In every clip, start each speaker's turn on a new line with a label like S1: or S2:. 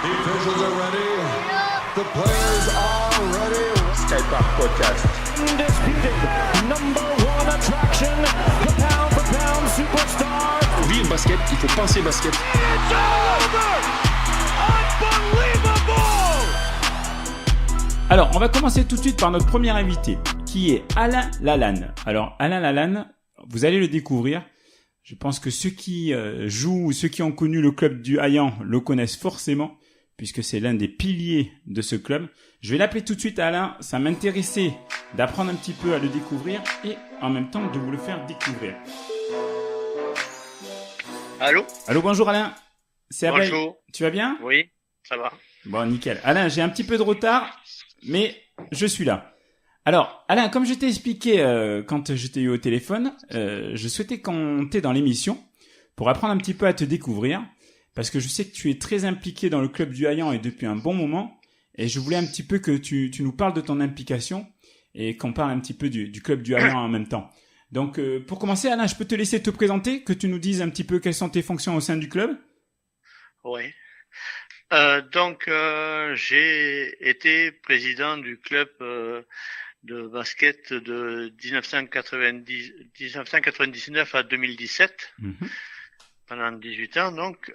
S1: officials are ready. The players are ready.
S2: Skypark Podcast.
S3: Undisputed number one attraction, the pound for pound superstar.
S2: Pour vivre basket, il faut penser basket.
S3: It's over! Unbelievable!
S4: Alors, on va commencer tout de suite par notre premier invité, qui est Alain Lalanne. Alors, Alain Lalanne, vous allez le découvrir. Je pense que ceux qui jouent ou ceux qui ont connu le club du Hayan le connaissent forcément, puisque c'est l'un des piliers de ce club. Je vais l'appeler tout de suite Alain. Ça m'intéressait d'apprendre un petit peu à le découvrir et en même temps de vous le faire découvrir.
S5: Allô ?
S4: Allô, bonjour Alain. C'est Abel.
S5: Bonjour.
S4: Tu vas bien ?
S5: Oui, ça va.
S4: Bon, nickel. Alain, j'ai un petit peu de retard, mais je suis là. Alors, Alain, comme je t'ai expliqué quand je t'ai eu au téléphone, je souhaitais qu'on t'ait dans l'émission pour apprendre un petit peu à te découvrir, parce que je sais que tu es très impliqué dans le club du Hayan et depuis un bon moment, et je voulais un petit peu que tu nous parles de ton implication et qu'on parle un petit peu du club du Hayan en même temps. Donc, pour commencer, Alain, je peux te laisser te présenter, que tu nous dises un petit peu quelles sont tes fonctions au sein du club ?
S5: Oui. J'ai été président du club de basket de 1999 à 2017, pendant 18 ans, donc,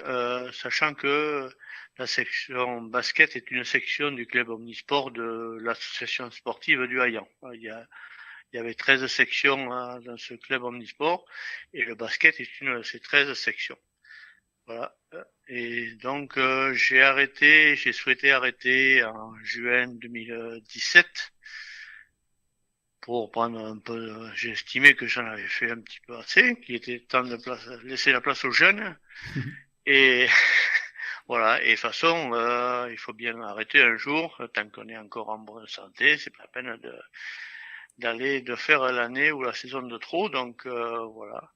S5: sachant que la section basket est une section du club omnisport de l'association sportive du Hayan. Il y avait 13 sections dans ce club omnisport et le basket est une de ces 13 sections. Voilà. Et donc, j'ai souhaité arrêter en juin 2017 pour prendre un peu, j'ai estimé que j'en avais fait un petit peu assez, qu'il était temps de laisser la place aux jeunes. Et voilà. Et de toute façon, il faut bien arrêter un jour, tant qu'on est encore en bonne santé, c'est pas la peine de faire l'année ou la saison de trop. Donc, voilà.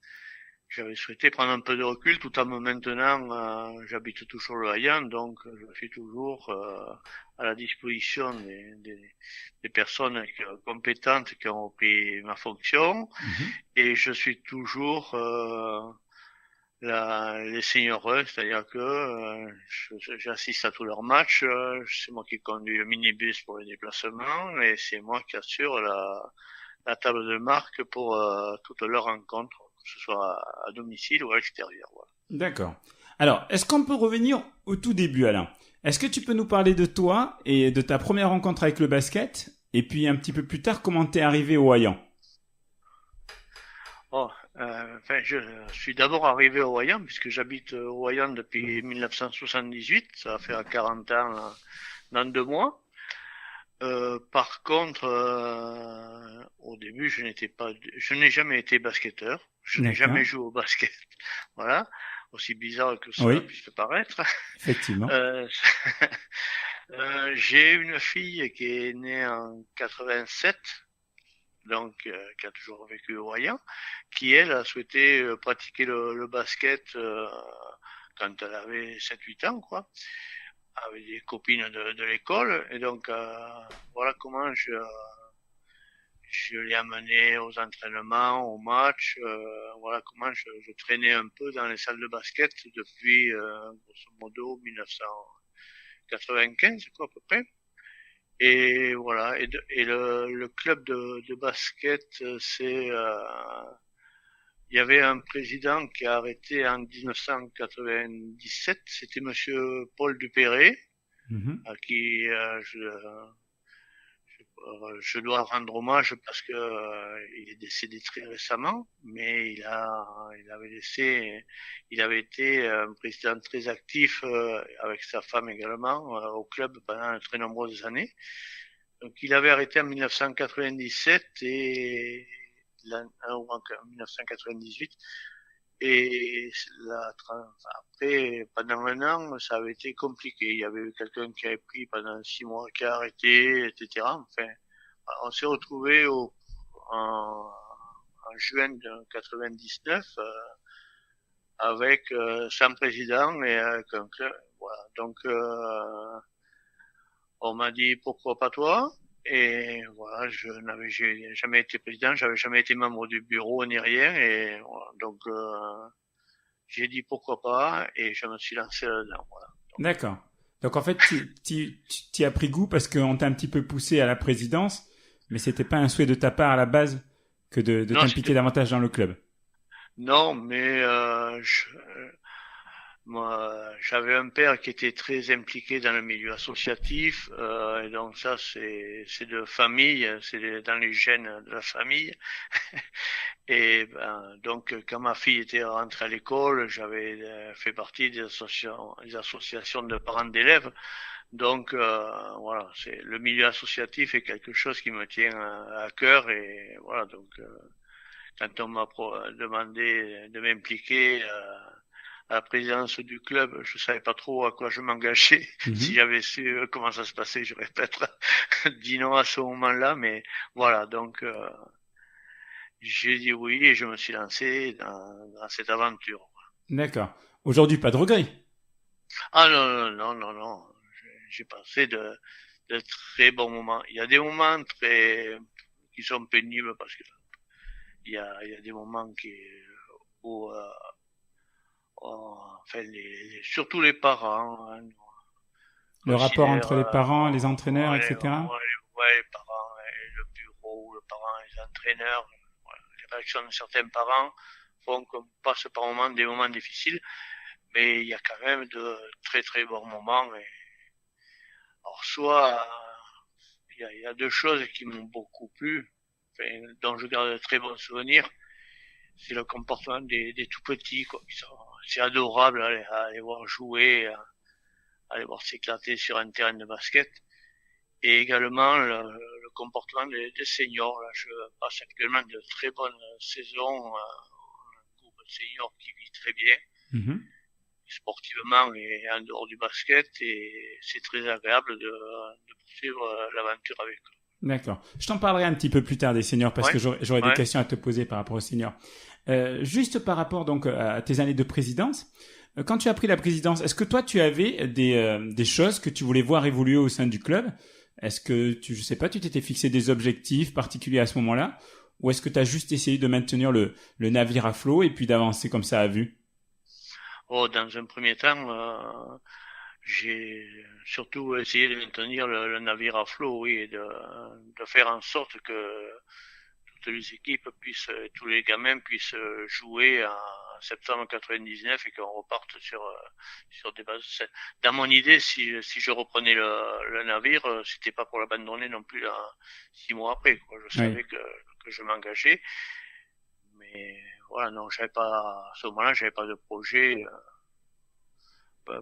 S5: J'avais souhaité prendre un peu de recul tout en me maintenant, j'habite toujours le Hayan, donc je suis toujours à la disposition des personnes compétentes qui ont repris ma fonction, et je suis toujours les seniors, c'est-à-dire que j'assiste à tous leurs matchs, c'est moi qui conduis le minibus pour les déplacements, et c'est moi qui assure la table de marque pour toutes leurs rencontres, que ce soit à domicile ou à l'extérieur. Voilà.
S4: D'accord. Alors, est-ce qu'on peut revenir au tout début, Alain ? Est-ce que tu peux nous parler de toi et de ta première rencontre avec le basket ? Et puis, un petit peu plus tard, comment t'es arrivé au Hayan ?
S5: Je suis d'abord arrivé au Hayan, puisque j'habite au Hayan depuis 1978. Ça va faire 40 ans dans 2 mois. Par contre, au début, je n'ai jamais été basketteur. Je n'ai jamais joué au basket. Voilà. Aussi bizarre que ça puisse paraître.
S4: Effectivement.
S5: J'ai une fille qui est née en 87, donc, qui a toujours vécu au Hayan, qui, elle, a souhaité pratiquer le basket, quand elle avait 7-8 ans, quoi, avec des copines de l'école. Et donc, voilà comment je l'ai amené aux entraînements, aux matchs. Voilà comment je traînais un peu dans les salles de basket depuis, grosso modo, 1995, quoi, à peu près. Et voilà. Et le club de basket, il y avait un président qui a arrêté en 1997. C'était monsieur Paul Dupéré, à qui je dois rendre hommage parce que il est décédé très récemment, mais il avait été un président très actif avec sa femme également au club pendant de très nombreuses années. Donc il avait arrêté en 1997 et en 1998. Et après, pendant 1 an, ça avait été compliqué. Il y avait eu quelqu'un qui avait pris pendant 6 mois, qui a arrêté, etc. Enfin, on s'est retrouvé en juin 1999 avec 100 présidents et avec un club. Voilà. Donc, on m'a dit pourquoi pas toi. Et voilà, j'ai jamais été président, j'avais jamais été membre du bureau ni rien, et voilà, donc j'ai dit pourquoi pas, et je me suis lancé là-dedans. Voilà.
S4: D'accord. Donc en fait, tu as pris goût parce qu'on t'a un petit peu poussé à la présidence, mais c'était pas un souhait de ta part à la base que de
S5: Non,
S4: t'impliquer davantage dans le club.
S5: non, mais moi, j'avais un père qui était très impliqué dans le milieu associatif, et donc ça, c'est de famille, dans les gènes de la famille. Et ben, donc, quand ma fille était rentrée à l'école, j'avais fait partie des associations de parents d'élèves. Donc, voilà, c'est le milieu associatif est quelque chose qui me tient à cœur, et voilà, donc. Quand on m'a demandé de m'impliquer à la présidence du club, je savais pas trop à quoi je m'engageais. Si j'avais su comment ça se passait, j'aurais peut-être dit non à ce moment-là, mais voilà, donc j'ai dit oui et je me suis lancé dans cette aventure.
S4: D'accord. Aujourd'hui, pas de regret.
S5: Ah non, non, non, non, non. J'ai passé de très bons moments. Il y a des moments qui sont pénibles parce que il y a des moments où enfin surtout les parents, hein,
S4: Le rapport entre les parents, les entraîneurs,
S5: ouais,
S4: etc.
S5: Ouais, les parents, le bureau, le parent, les entraîneurs, ouais, les réactions de certains parents font qu'on passe par des moments difficiles, mais il y a quand même de très très bons moments. Alors soit il y a deux choses qui m'ont beaucoup plu, enfin, dont je garde de très bons souvenirs. C'est le comportement des tout petits, quoi. C'est adorable à aller voir jouer, à aller voir s'éclater sur un terrain de basket. Et également le comportement des seniors. Là, je passe actuellement de très bonnes saisons, un groupe de seniors qui vit très bien, sportivement et en dehors du basket, et c'est très agréable de poursuivre l'aventure avec eux.
S4: D'accord. Je t'en parlerai un petit peu plus tard des seniors parce que j'aurai des questions à te poser par rapport aux seniors. Juste par rapport donc à tes années de présidence, quand tu as pris la présidence, est-ce que toi tu avais des choses que tu voulais voir évoluer au sein du club? Est-ce que je sais pas, tu t'étais fixé des objectifs particuliers à ce moment-là, ou est-ce que tu as juste essayé de maintenir le navire à flot et puis d'avancer comme ça à vue?
S5: Oh, dans un premier temps, j'ai surtout essayé de maintenir le navire à flot, oui, et de faire en sorte que toutes les équipes tous les gamins puissent jouer en septembre 99 et qu'on reparte sur des bases saines. Dans mon idée, si je reprenais le navire, c'était pas pour l'abandonner non plus 6 mois après, quoi. Je savais que je m'engageais, mais voilà, non, à ce moment-là, j'avais pas de projet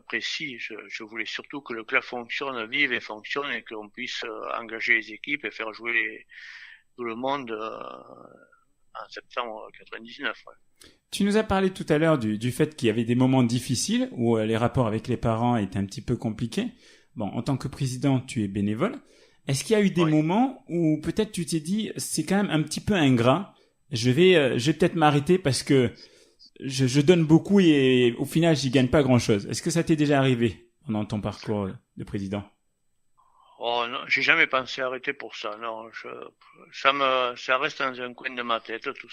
S5: précis. Je voulais surtout que le club fonctionne, vive et fonctionne, et qu'on puisse engager les équipes et faire jouer tout le monde en septembre 99. Ouais.
S4: Tu nous as parlé tout à l'heure du fait qu'il y avait des moments difficiles où les rapports avec les parents étaient un petit peu compliqués. Bon, en tant que président, tu es bénévole. Est-ce qu'il y a eu des moments où peut-être tu t'es dit c'est quand même un petit peu ingrat, je vais peut-être m'arrêter parce que je donne beaucoup et au final j'y gagne pas grand-chose. Est-ce que ça t'est déjà arrivé pendant ton parcours de président?
S5: Oh non, j'ai jamais pensé arrêter pour ça. Non, ça reste dans un coin de ma tête, tous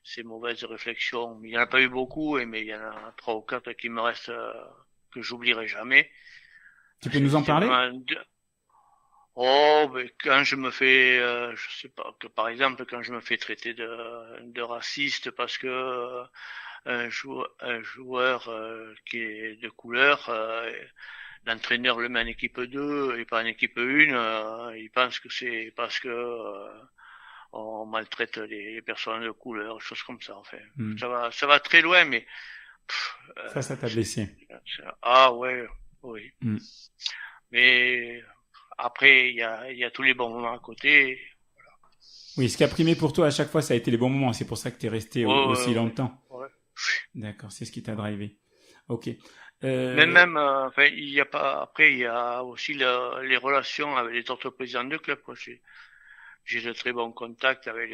S5: ces mauvaises réflexions. Il y en a pas eu beaucoup, mais il y en a 3 ou 4 qui me restent, que j'oublierai jamais.
S4: Tu peux nous en parler?
S5: Oh, mais quand je me fais, je sais pas, que par exemple, quand je me fais traiter de raciste parce que un joueur qui est de couleur, l'entraîneur le met en équipe 2 et pas en équipe 1, il pense que c'est parce que on maltraite les personnes de couleur, des choses comme ça, enfin. Ça va très loin, mais
S4: ça t'a blessé.
S5: Ah ouais, oui. Mais après, il y a tous les bons moments à côté. Voilà.
S4: Oui, ce qui a primé pour toi à chaque fois, ça a été les bons moments. C'est pour ça que t'es resté aussi longtemps.
S5: Ouais.
S4: D'accord, c'est ce qui t'a drivé. Ok.
S5: Même, enfin, il y a aussi les relations avec les autres présidents de club, quoi. J'ai de très bons contacts avec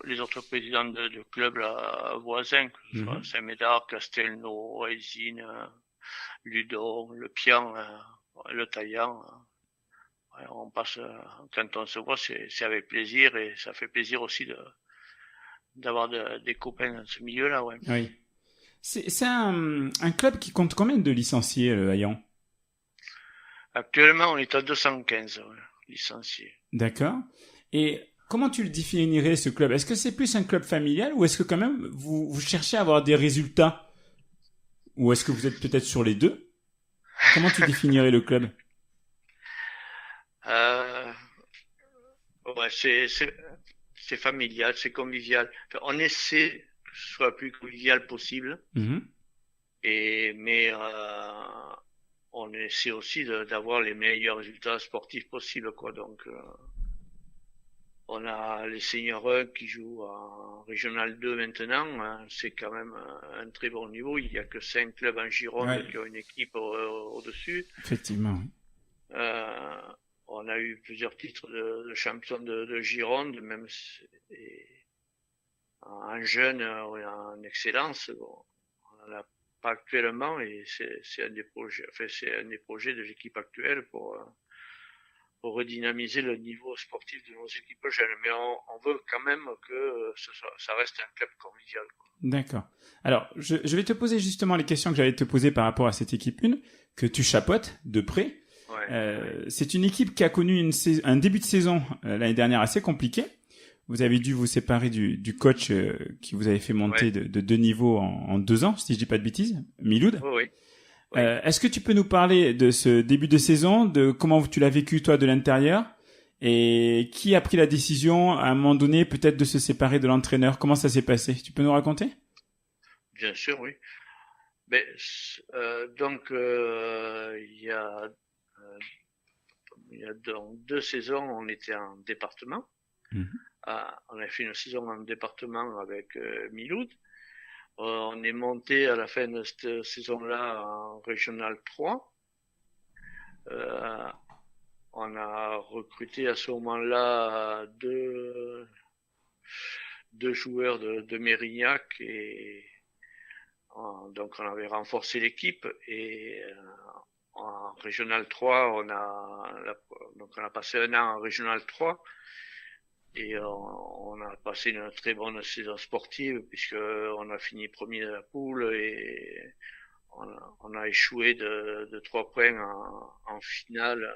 S5: les autres présidents de clubs là, voisins, que ce soit Saint-Médard, Castelnau, Résine, Ludon, Le Pian, Le Taillant. Ouais, on passe, quand on se voit, c'est avec plaisir, et ça fait plaisir aussi d'avoir des copains dans ce milieu-là, ouais.
S4: Oui. C'est un club qui compte combien de licenciés, le Hayan?
S5: Actuellement, on est à 215 licenciés.
S4: D'accord. Et comment tu le définirais, ce club? Est-ce que c'est plus un club familial ou est-ce que quand même vous cherchez à avoir des résultats? Ou est-ce que vous êtes peut-être sur les deux? Comment tu définirais le club?
S5: Euh, ouais, c'est familial, c'est convivial. Enfin, on essaie que ce soit le plus convivial possible,
S4: Mhm.
S5: mais on essaie aussi d'avoir les meilleurs résultats sportifs possibles, quoi. Donc, on a les seniors 1 qui jouent en Régional 2 maintenant. Hein. C'est quand même un très bon niveau. Il n'y a que 5 clubs en Gironde
S4: Ouais.
S5: qui ont une équipe au-dessus.
S4: Effectivement, oui.
S5: Euh, on a eu plusieurs titres de champion de Gironde, même en jeune ou en excellence. Bon, on n'en a pas actuellement et c'est un des projets, enfin, c'est un des projets de l'équipe actuelle pour redynamiser le niveau sportif de nos équipes jeunes. Mais on veut quand même que ça reste un club convivial, quoi.
S4: D'accord. Alors, je vais te poser justement les questions que j'allais te poser par rapport à cette équipe 1, que tu chapeautes de près.
S5: Ouais.
S4: C'est une équipe qui a connu un début de saison l'année dernière assez compliqué. Vous avez dû vous séparer du coach qui vous avait fait monter
S5: Ouais.
S4: de 2 niveaux en 2 ans, si je dis pas de bêtises, Miloud.
S5: Oui, oui. Oui.
S4: Est-ce que tu peux nous parler de ce début de saison, de comment tu l'as vécu toi de l'intérieur, et qui a pris la décision à un moment donné peut-être de se séparer de l'entraîneur? Comment ça s'est passé? Tu peux nous raconter?
S5: Bien sûr, oui. Mais, donc, il y a donc 2 saisons, on était en département.
S4: Mhm.
S5: On a fait une saison en département avec Miloud. On est monté à la fin de cette saison-là en Régional 3. Euh, on a recruté à ce moment-là deux joueurs de Mérignac et donc on avait renforcé l'équipe et en Régional 3, donc on a passé un an en Régional 3 et on a passé une très bonne saison sportive puisque on a fini premier de la poule et on a échoué de 3 points en finale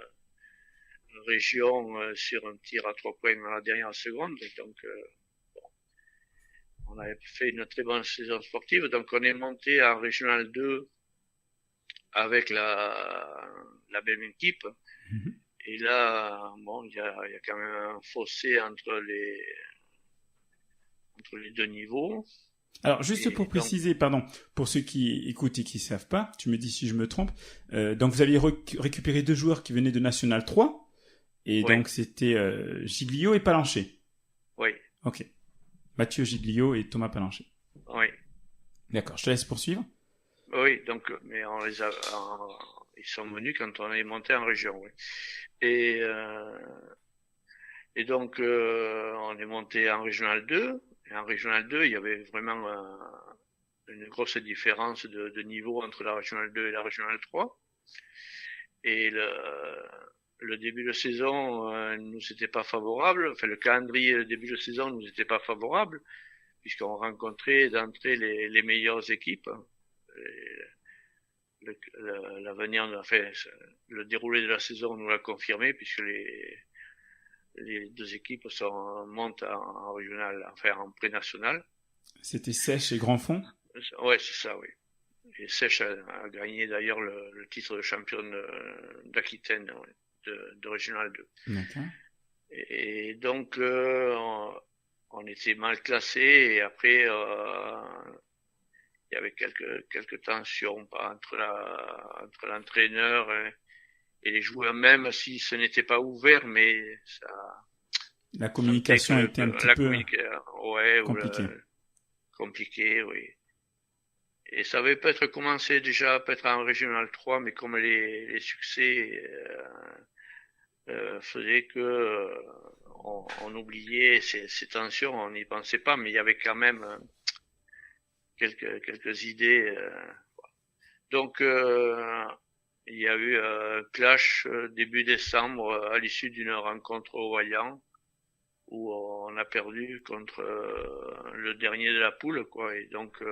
S5: région sur un tir à 3 points dans la dernière seconde. Donc on avait fait une très bonne saison sportive. Donc on est monté en Régional 2 avec la même équipe.
S4: Mhm.
S5: Et là, bon, il y a quand même un fossé entre les deux niveaux.
S4: Alors, juste
S5: Et
S4: pour
S5: donc,
S4: préciser, pardon, pour ceux qui écoutent et qui savent pas, tu me dis si je me trompe, donc vous aviez récupéré 2 joueurs qui venaient de National 3, et
S5: Oui.
S4: donc c'était Giglio et Palancher.
S5: oui,
S4: Ok. Mathieu Giglio et Thomas Palancher.
S5: oui,
S4: D'accord, je te laisse poursuivre.
S5: oui. Donc, mais ils sont venus quand on est monté en région. Oui. Et donc on est monté en Régional 2. Et en Régional 2, il y avait vraiment une grosse différence de niveau entre la Régional 2 et la Régional 3. Et le début de saison nous était pas favorable. Enfin, le calendrier, le début de saison nous était pas favorable puisqu'on rencontrait d'entrée les meilleures équipes. L'avenir, enfin, le déroulé de la saison nous l'a confirmé puisque les 2 équipes montent en régional, enfin en pré-national.
S4: C'était Sèche et Grand Fond.
S5: Ouais, c'est ça, oui. Et Sèche a gagné d'ailleurs le titre de championne d'Aquitaine, ouais, de Régional 2.
S4: D'accord.
S5: Et donc, on était mal classés et après, il y avait quelques tensions entre l'entraîneur et les joueurs, même si ce n'était pas ouvert, mais
S4: La communication était un petit peu
S5: ouais,
S4: compliquée.
S5: Compliqué, oui. Et ça avait peut-être commencé déjà peut-être en Régional 3, mais comme les succès faisaient que on oubliait ces tensions, on n'y pensait pas, mais il y avait quand même quelques idées. Donc il y a eu un clash début décembre à l'issue d'une rencontre au Royan où on a perdu contre le dernier de la poule, quoi. Et donc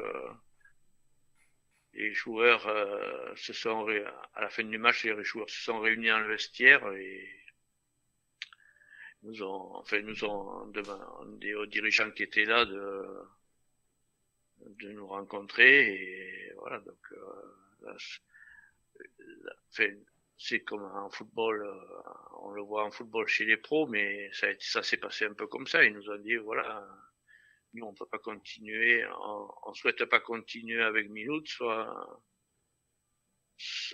S5: les joueurs à la fin du match, les joueurs se sont réunis dans le vestiaire et nous ont demandé aux dirigeants qui étaient là de nous rencontrer et voilà. Donc c'est comme en football, on le voit en football chez les pros, mais ça s'est passé un peu comme ça. Ils nous ont dit voilà, nous on peut pas continuer, on souhaite pas continuer avec Miloud, soit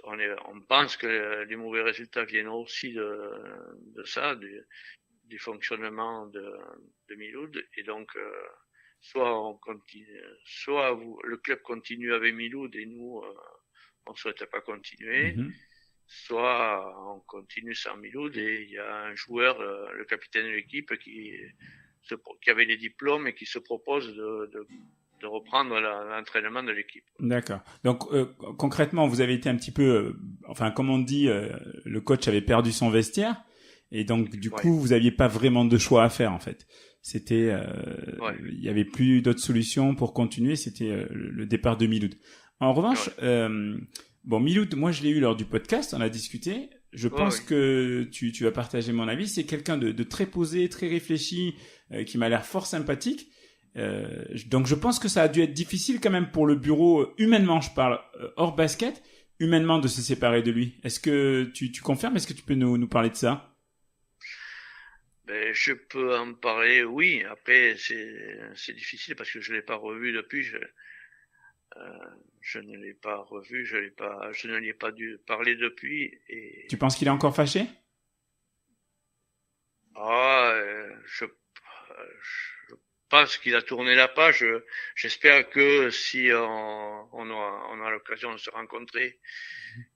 S5: on pense que les mauvais résultats viennent aussi de ça, du fonctionnement de Miloud, et donc soit on continue, le club continue avec Miloud et nous on souhaite pas continuer, soit on continue sans Miloud et il y a un joueur, le capitaine de l'équipe qui avait les diplômes et qui se propose de reprendre l'entraînement de l'équipe.
S4: D'accord. Donc concrètement, vous avez été un petit peu, comme on dit, le coach avait perdu son vestiaire et donc du coup, vous aviez pas vraiment de choix à faire en fait. C'était, il y avait plus d'autres solutions pour continuer. C'était le départ de Miloud. En revanche, Miloud, moi je l'ai eu lors du podcast, on a discuté. Je pense que tu vas partager mon avis. C'est quelqu'un de très posé, très réfléchi, qui m'a l'air fort sympathique. Donc je pense que ça a dû être difficile quand même pour le bureau, humainement je parle, hors basket, humainement de se séparer de lui. Est-ce que tu confirmes? Est-ce que tu peux nous parler de ça?
S5: Ben, je peux en parler, oui. Après, c'est difficile parce que je l'ai pas revu depuis. Je ne l'ai pas revu, je ne l'ai pas dû parler depuis. Et...
S4: Tu penses qu'il est encore fâché?
S5: Je pense qu'il a tourné la page. J'espère que si on aura l'occasion de se rencontrer,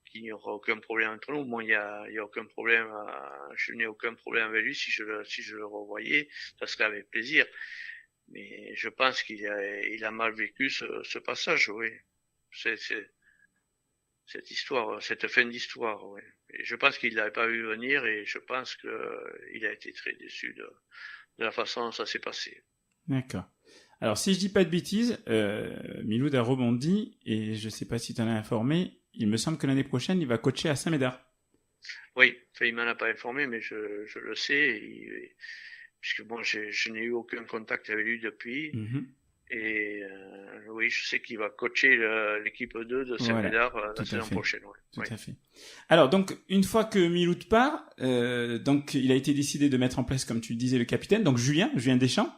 S5: qu'il n'y aura aucun problème entre nous. Moi, il y a aucun problème. Je n'ai aucun problème avec lui. Si je le revoyais, ça serait avec plaisir. Mais je pense qu'il a mal vécu ce passage, oui. Cette histoire, cette fin d'histoire, oui. Et je pense qu'il l'avait pas vu venir et je pense qu'il a été très déçu de la façon dont ça s'est passé.
S4: D'accord. Alors, si je dis pas de bêtises, Miloud a rebondi et je sais pas si tu en as informé, il me semble que l'année prochaine, il va coacher à Saint-Médard.
S5: Oui, il m'en a pas informé, mais je le sais. Puisque bon, je n'ai eu aucun contact avec lui depuis. Et oui, je sais qu'il va coacher l'équipe 2 de Saint-Médard la saison prochaine.
S4: Tout à fait. Alors donc, une fois que Miloud part, donc il a été décidé de mettre en place, comme tu le disais, le capitaine, donc Julien Deschamps.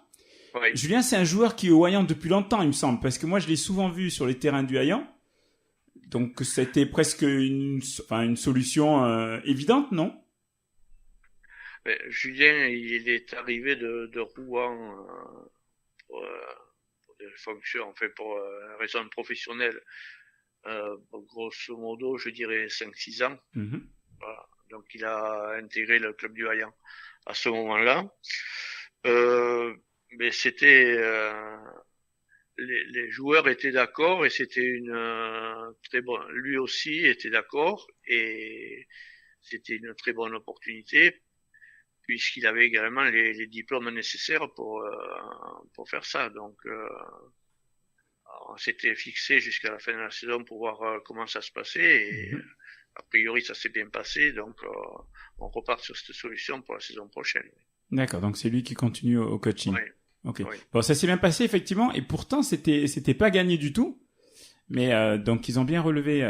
S5: Oui.
S4: Julien, c'est un joueur qui est au Hayan depuis longtemps, il me semble, parce que moi je l'ai souvent vu sur les terrains du Hayan. Donc c'était presque une solution évidente, non?
S5: Julien, il est arrivé de Rouen pour des fonctions, pour raison professionnelle. Grosso modo, je dirais 5-6 ans. Voilà. Donc il a intégré le club du Hayan à ce moment-là. Mais c'était les joueurs étaient d'accord et c'était une très bonne. Lui aussi était d'accord et c'était une très bonne opportunité puisqu'il avait également les diplômes nécessaires pour faire ça. Donc on s'était fixé jusqu'à la fin de la saison pour voir comment ça se passait et a priori ça s'est bien passé. Donc on repart sur cette solution pour la saison prochaine.
S4: D'accord, donc c'est lui qui continue au coaching.
S5: Oui.
S4: Ok.
S5: Oui.
S4: Bon, ça s'est bien passé effectivement, et pourtant c'était pas gagné du tout. Mais donc ils ont bien relevé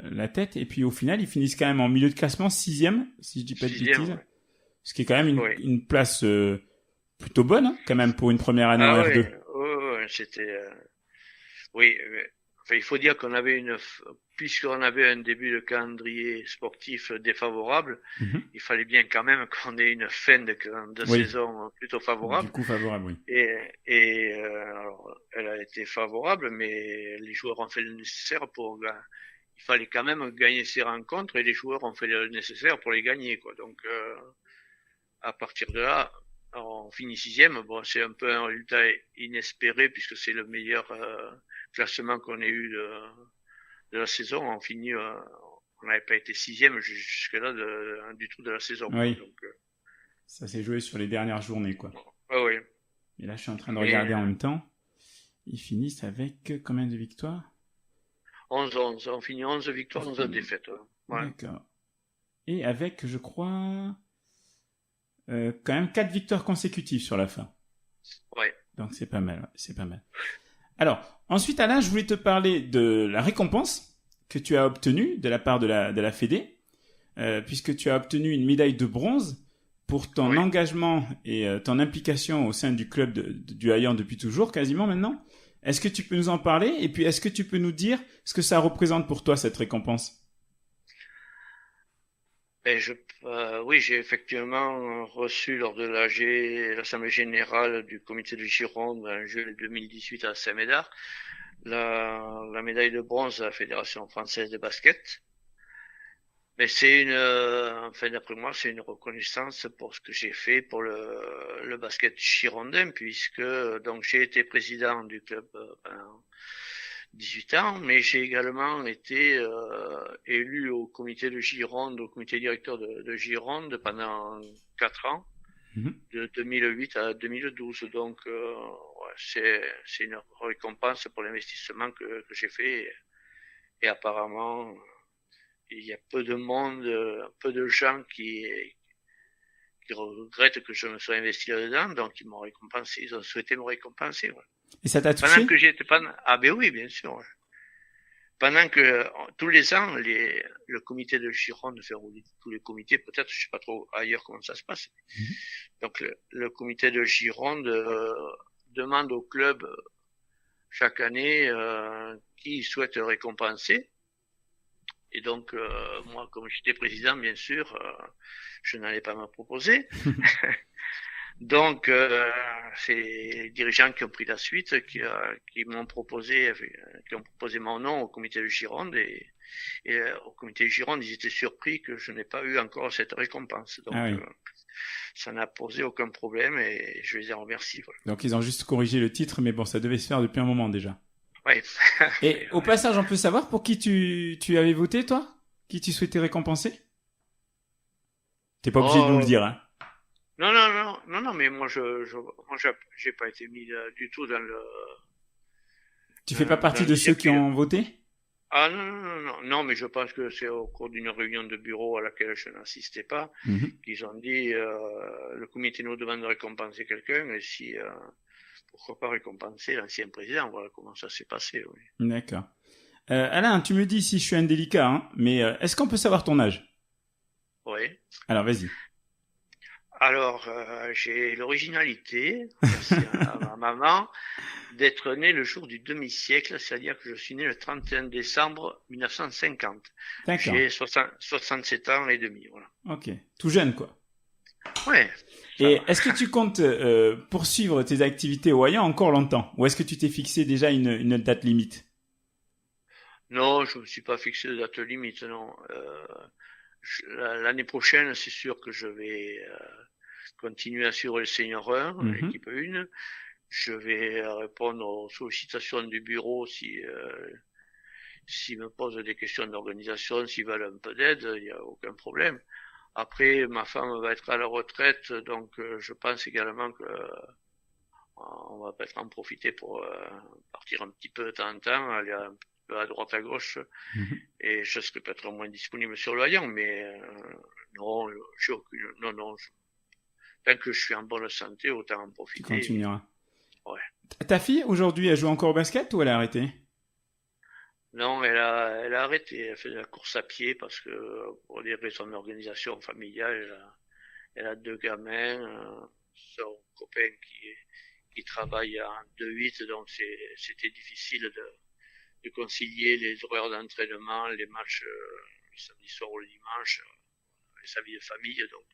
S4: la tête, et puis au final ils finissent quand même en milieu de classement 6e, si je dis pas de bêtises. Ouais. Ce qui est quand même une place plutôt bonne, hein, quand même pour une première année en R2.
S5: Oui, c'était. Oui. Enfin, il faut dire qu'on avait puisqu'on avait un début de calendrier sportif défavorable, il fallait bien quand même qu'on ait une fin de saison plutôt favorable.
S4: Du coup, favorable, oui.
S5: Et alors, elle a été favorable, mais les joueurs ont fait le nécessaire il fallait quand même gagner ces rencontres et les joueurs ont fait le nécessaire pour les gagner, quoi. Donc, à partir de là, on finit 6e. Bon, c'est un peu un résultat inespéré puisque c'est le meilleur classement qu'on ait eu de la saison. On finit, on n'avait pas été 6e jusque-là du tout de la saison.
S4: Oui.
S5: Donc,
S4: ça s'est joué sur les dernières journées, quoi.
S5: Oui.
S4: Et là, je suis en train de regarder en même temps. Ils finissent avec combien de victoires?
S5: 11-11. On finit 11 victoires, 11 défaites. Ouais.
S4: D'accord. Et avec, je crois, quand même 4 victoires consécutives sur la fin.
S5: Ouais.
S4: Donc c'est pas mal, c'est pas mal. Alors, ensuite Alain, je voulais te parler de la récompense que tu as obtenue de la part de la Fédé, puisque tu as obtenu une médaille de bronze pour ton engagement et ton implication au sein du club du Haillan depuis toujours, quasiment maintenant. Est-ce que tu peux nous en parler? Et puis, est-ce que tu peux nous dire ce que ça représente pour toi, cette récompense?
S5: Oui, j'ai effectivement reçu lors de l'Assemblée générale du comité de Gironde en juillet 2018 à Saint-Médard la médaille de bronze de la Fédération française de basket. Mais enfin d'après moi, c'est une reconnaissance pour ce que j'ai fait pour le basket girondin, puisque donc j'ai été président du club pendant 18 ans, mais j'ai également été élu au comité de Gironde, au comité directeur de Gironde pendant 4 ans, de 2008 à 2012. Donc c'est une récompense pour l'investissement que j'ai fait, et apparemment il y a peu de monde, peu de gens qui regrettent que je me sois investi là-dedans, donc ils m'ont récompensé, ils ont souhaité me récompenser. Ouais.
S4: Et ça t'a touché?
S5: Pendant que j'étais ah ben oui, bien sûr. Ouais. Pendant que tous les ans, le comité de Gironde fait rouler tous les comités, peut-être, je sais pas trop ailleurs comment ça se passe. Donc le comité de Gironde demande au club chaque année qui souhaite récompenser. Et donc, moi, comme j'étais président, bien sûr, je n'allais pas me proposer. Donc, c'est les dirigeants qui ont pris la suite, qui m'ont proposé, qui ont proposé mon nom au comité de Gironde. Et au comité de Gironde, ils étaient surpris que je n'ai pas eu encore cette récompense. Donc, ça n'a posé aucun problème et je les en remercie. Voilà.
S4: Donc, ils ont juste corrigé le titre, mais bon, ça devait se faire depuis un moment déjà.
S5: Ouais.
S4: Et au passage, on peut savoir pour qui tu avais voté, toi? Qui tu souhaitais récompenser? T'es pas obligé de nous le dire, hein.
S5: Non, mais moi, j'ai pas été mis du tout dans le...
S4: Tu fais pas partie de ceux qui ont voté?
S5: Ah non, mais je pense que c'est au cours d'une réunion de bureau à laquelle je n'assistais pas, qu'ils ont dit, le comité nous demande de récompenser quelqu'un, et si... pourquoi pas récompenser l'ancien président? Voilà comment ça s'est passé. Oui.
S4: D'accord. Alain, tu me dis si je suis indélicat, hein, mais est-ce qu'on peut savoir ton âge?
S5: Oui.
S4: Alors, vas-y.
S5: Alors, j'ai l'originalité, merci à ma maman, d'être né le jour du demi-siècle, c'est-à-dire que je suis né le 31 décembre 1950.
S4: D'accord.
S5: J'ai 67 ans et demi, voilà.
S4: Ok. Tout jeune, quoi.
S5: Ouais.
S4: Et est-ce que tu comptes poursuivre tes activités au Haillan encore longtemps? Ou est-ce que tu t'es fixé déjà une date limite?
S5: Non, je me suis pas fixé de date limite, non. L'année prochaine, c'est sûr que je vais continuer à suivre le Senior 1, l'équipe 1. Je vais répondre aux sollicitations du bureau s'ils me posent des questions d'organisation, s'ils veulent un peu d'aide, il n'y a aucun problème. Après, ma femme va être à la retraite, donc je pense également que on va peut-être en profiter pour partir un petit peu de temps en temps, aller un peu à droite à gauche, et je serai peut-être moins disponible sur le Haillan, mais non, j'ai aucune, non, tant que je suis en bonne santé, autant en profiter.
S4: Tu continueras.
S5: Ouais.
S4: Ta fille, aujourd'hui, elle joue encore au basket ou elle a arrêté?
S5: Non, elle a arrêté, elle fait de la course à pied parce que pour des raisons d'organisation familiale, elle a 2 gamins, son copain qui travaille en 2-8, donc c'était difficile de concilier les horaires d'entraînement, les matchs le samedi soir ou le dimanche, et sa vie de famille. Donc,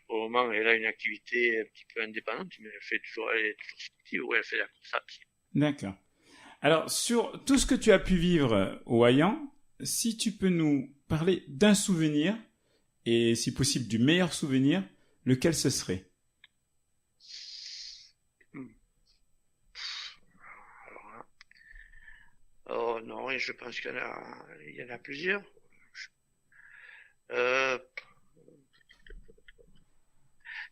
S5: au moment, elle a une activité un petit peu indépendante, mais elle est toujours sportive, ou elle fait de la course à pied.
S4: D'accord. Alors, sur tout ce que tu as pu vivre au Haillan, si tu peux nous parler d'un souvenir, et si possible du meilleur souvenir, lequel ce serait?
S5: Oh non, je pense qu'il y en a plusieurs. Il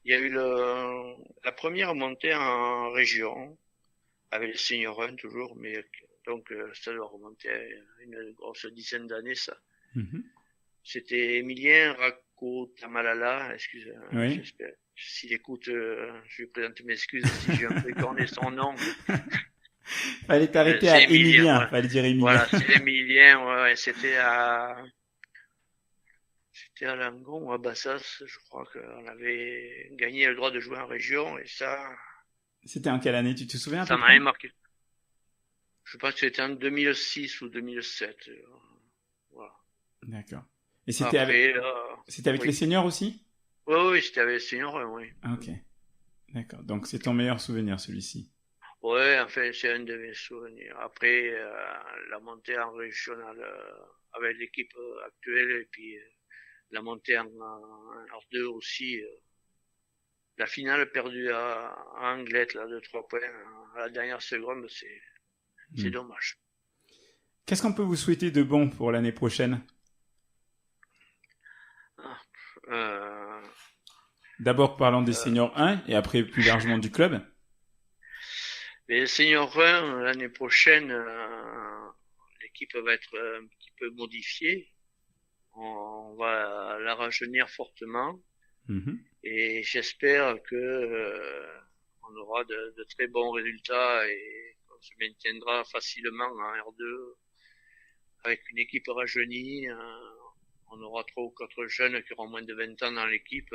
S5: y a eu la première montée en région, avec le Senior 1 toujours, mais Donc ça doit remonter à une grosse dizaine d'années, ça.
S4: Mhm.
S5: C'était Emilien Rakotamalala, excusez-moi,
S4: Oui.
S5: j'espère. S'il écoute, je lui présente mes excuses si j'ai un peu écorné son nom.
S4: Fallait t'arrêter
S5: C'est
S4: à
S5: Emilien,
S4: Emilien.
S5: ouais.
S4: Fallait dire Emilien.
S5: Voilà, c'est Emilien, ouais, c'était à Langon ou à Bassas, je crois qu'on avait gagné le droit de jouer en région, et ça
S4: C'était en quelle année, tu te souviens à peu
S5: ça
S4: près
S5: m'avait marqué. Je pense que c'était en 2006 ou 2007. Voilà.
S4: D'accord. Et c'était
S5: Après,
S4: avec
S5: oui.
S4: les seniors aussi?
S5: Oui, c'était avec les seniors, oui.
S4: Ah, ok. D'accord. Donc c'est ton meilleur souvenir, celui-ci.
S5: Ouais, enfin, c'est un de mes souvenirs. Après, la montée en régional avec l'équipe actuelle, et puis la montée en R2 aussi. La finale perdue à Anglet, là, de 3 points, à la dernière seconde, c'est dommage.
S4: Qu'est-ce qu'on peut vous souhaiter de bon pour l'année prochaine?
S5: Euh,
S4: D'abord parlons des seniors 1 et après plus largement du club.
S5: Les seniors 1, l'année prochaine, l'équipe va être un petit peu modifiée. On va la rajeunir fortement.
S4: Mhm.
S5: Et j'espère que on aura de très bons résultats et qu'on se maintiendra facilement en R2 avec une équipe rajeunie. On aura 3 ou 4 jeunes qui auront moins de 20 ans dans l'équipe.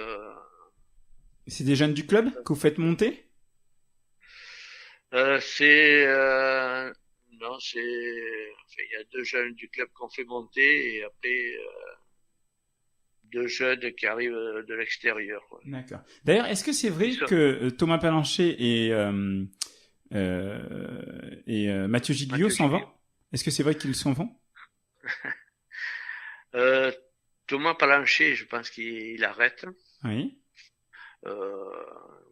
S4: C'est des jeunes du club que vous faites monter?
S5: Non, enfin, il y a 2 jeunes du club qu'on fait monter et après 2 jeunes qui arrivent de l'extérieur. Ouais.
S4: D'accord. D'ailleurs, est-ce que c'est vrai
S5: C'est ça.
S4: que Thomas Palancher et Mathieu Giglio
S5: Mathieu
S4: s'en vont?
S5: Giglio.
S4: Est-ce que c'est vrai qu'ils s'en vont?
S5: Thomas Palancher, je pense qu'il arrête.
S4: Oui.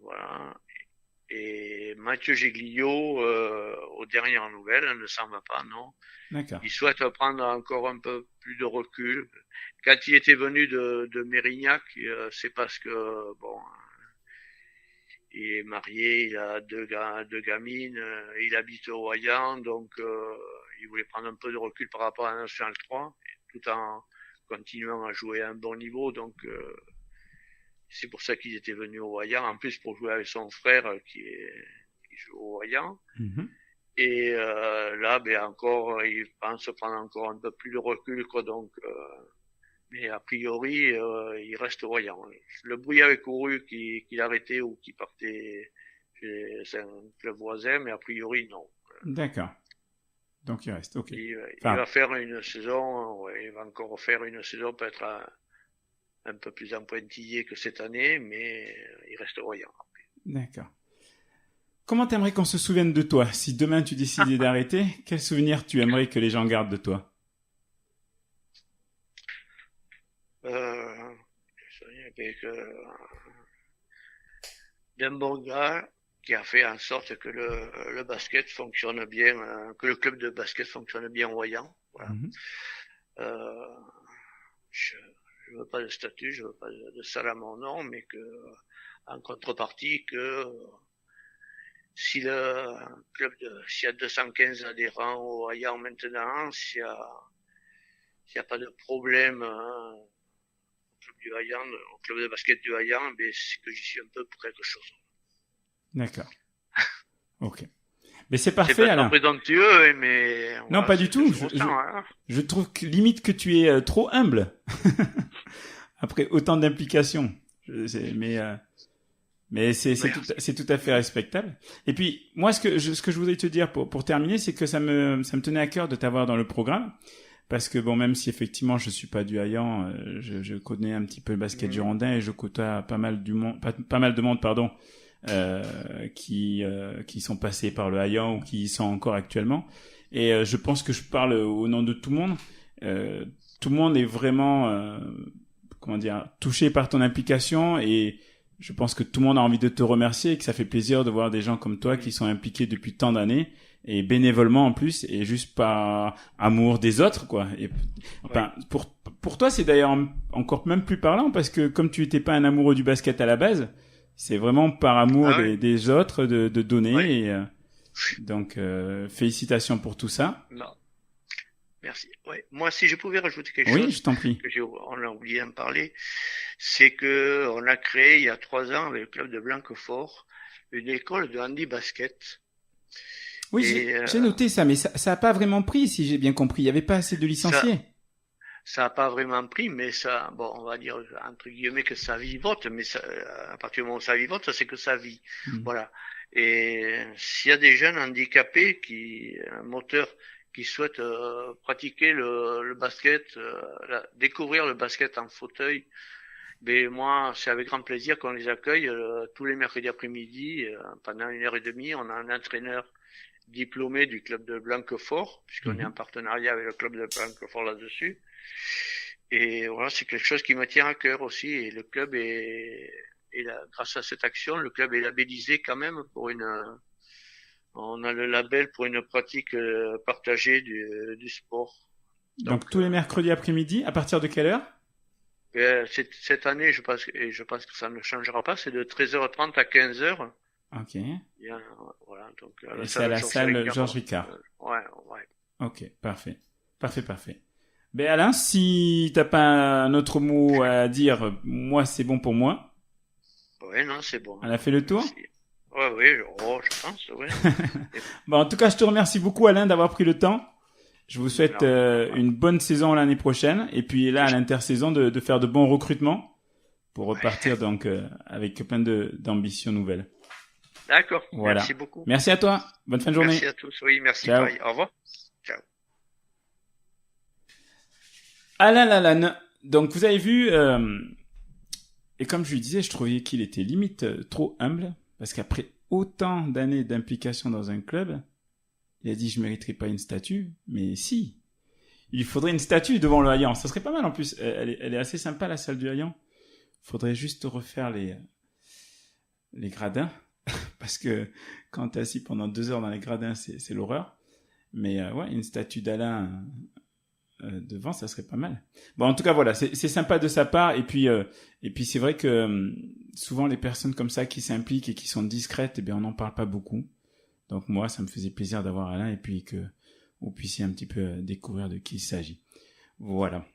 S5: Voilà. Et Mathieu Giglio, aux dernières nouvelles, ne s'en va pas, non.
S4: D'accord.
S5: Il souhaite prendre encore un peu plus de recul. Quand il était venu de Mérignac, c'est parce que, bon, il est marié, il a deux gamines, il habite au Royan, donc il voulait prendre un peu de recul par rapport à la National 3, tout en continuant à jouer à un bon niveau, donc c'est pour ça qu'ils étaient venus au Royan, en plus pour jouer avec son frère qui joue au Royan.
S4: Mhm.
S5: Et là, ben encore, il pense prendre encore un peu plus de recul, quoi. Donc, mais a priori, il reste au Royan. Le bruit avait couru qu'il arrêtait ou qu'il partait chez un club voisin, mais a priori non.
S4: D'accord. Donc il reste. Ok.
S5: Il
S4: Enfin,
S5: va faire une saison, ouais, il va encore faire une saison peut-être un peu plus en pointillé que cette année, mais il reste au Royan.
S4: d'accord. Comment t'aimerais qu'on se souvienne de toi? Si demain tu décidais d'arrêter, quel souvenir tu aimerais que les gens gardent de toi?
S5: D'un bon gars qui a fait en sorte que le basket fonctionne bien, que le club de basket fonctionne bien en Royan. Voilà.
S4: Mhm.
S5: Je veux pas de statut, je veux pas de salle à mon nom, mais que en contrepartie que si le club s'il y a 215 adhérents au Royan maintenant, s'il y a pas de problème au club du Royan, au club de basket du Royan, ben c'est que j'y suis un peu pour quelque chose.
S4: D'accord. Ok. Mais c'est
S5: C'est
S4: parfait,
S5: pas
S4: Alain.
S5: présomptueux, mais
S4: Non,
S5: voilà,
S4: pas du
S5: c'est
S4: tout.
S5: ce que je ressens, hein.
S4: Je trouve que, limite que tu es trop humble après autant d'implications. Mais c'est tout à fait respectable. Et puis moi, ce que je voudrais te dire pour terminer, c'est que ça me tenait à cœur de t'avoir dans le programme. Parce que bon, même si effectivement je suis pas du Hayan, je connais un petit peu le basket girondin et je côtoie pas mal de monde, pardon, qui sont passés par le Hayan ou qui y sont encore actuellement. Et je pense que je parle au nom de tout le monde. Tout le monde est vraiment, touché par ton implication et je pense que tout le monde a envie de te remercier et que ça fait plaisir de voir des gens comme toi qui sont impliqués depuis tant d'années et bénévolement en plus et juste par amour des autres, quoi. Et enfin, pour toi, c'est d'ailleurs encore même plus parlant parce que comme tu étais pas un amoureux du basket à la base, c'est vraiment par amour des autres de donner Donc, félicitations pour tout ça.
S5: Non. Merci. Ouais. Moi, si je pouvais rajouter quelque
S4: Oui,
S5: chose
S4: je t'en prie.
S5: on a oublié d'en parler, c'est que on a créé il y a 3 ans avec le club de Blanquefort une école de handi basket.
S4: Oui, j'ai noté ça, mais ça a pas vraiment pris, si j'ai bien compris. Il y avait pas assez de licenciés.
S5: Ça a pas vraiment pris, mais ça, bon, on va dire entre guillemets que ça vivote, mais ça, à partir du moment où ça vivote, ça c'est que ça vit. Voilà. Et s'il y a des jeunes handicapés un moteur qui souhaitent pratiquer le basket, découvrir le basket en fauteuil, ben moi c'est avec grand plaisir qu'on les accueille tous les mercredis après-midi pendant 1h30. On a un entraîneur diplômé du club de Blanquefort, puisqu'on est en partenariat avec le club de Blanquefort là-dessus. Et voilà, c'est quelque chose qui me tient à cœur aussi. Et le club grâce à cette action, le club est labellisé quand même on a le label pour une pratique partagée du sport.
S4: Donc tous les mercredis après-midi, à partir de quelle heure?
S5: Cette année, je pense que ça ne changera pas, c'est de 13h30 à 15h.
S4: Ok.
S5: Voilà, donc,
S4: et c'est à la salle Georges Ricard.
S5: Ouais.
S4: Ok, parfait. Ben Alain, si t'as pas un autre mot à dire, moi c'est bon pour moi.
S5: Ouais, non, c'est bon.
S4: On a fait le tour?
S5: Oui, je pense, oui.
S4: Bon, en tout cas, je te remercie beaucoup Alain d'avoir pris le temps. Je vous souhaite une bonne saison l'année prochaine. Et puis là, à l'intersaison, de faire de bons recrutements pour repartir donc avec plein d'ambitions nouvelles.
S5: D'accord,
S4: voilà.
S5: Merci beaucoup.
S4: Merci à toi. Bonne fin de journée.
S5: Merci à tous, oui, merci.
S4: Ciao.
S5: Pareil. Au revoir. Ciao.
S4: Alain Lalanne. Donc vous avez vu, et comme je lui disais, je trouvais qu'il était limite trop humble, parce qu'après autant d'années d'implication dans un club, il a dit je mériterais pas une statue, mais si. Il faudrait une statue devant le Haillan. Ça serait pas mal en plus. Elle est assez sympa la salle du Haillan. Faudrait juste refaire les gradins. Parce que quand t'es assis pendant 2 heures dans les gradins, c'est l'horreur. Mais ouais, une statue d'Alain devant, ça serait pas mal. Bon, en tout cas, voilà, c'est sympa de sa part. Et puis c'est vrai que souvent les personnes comme ça qui s'impliquent et qui sont discrètes, eh bien, on n'en parle pas beaucoup. Donc moi, ça me faisait plaisir d'avoir Alain et puis que vous puissiez un petit peu découvrir de qui il s'agit. Voilà.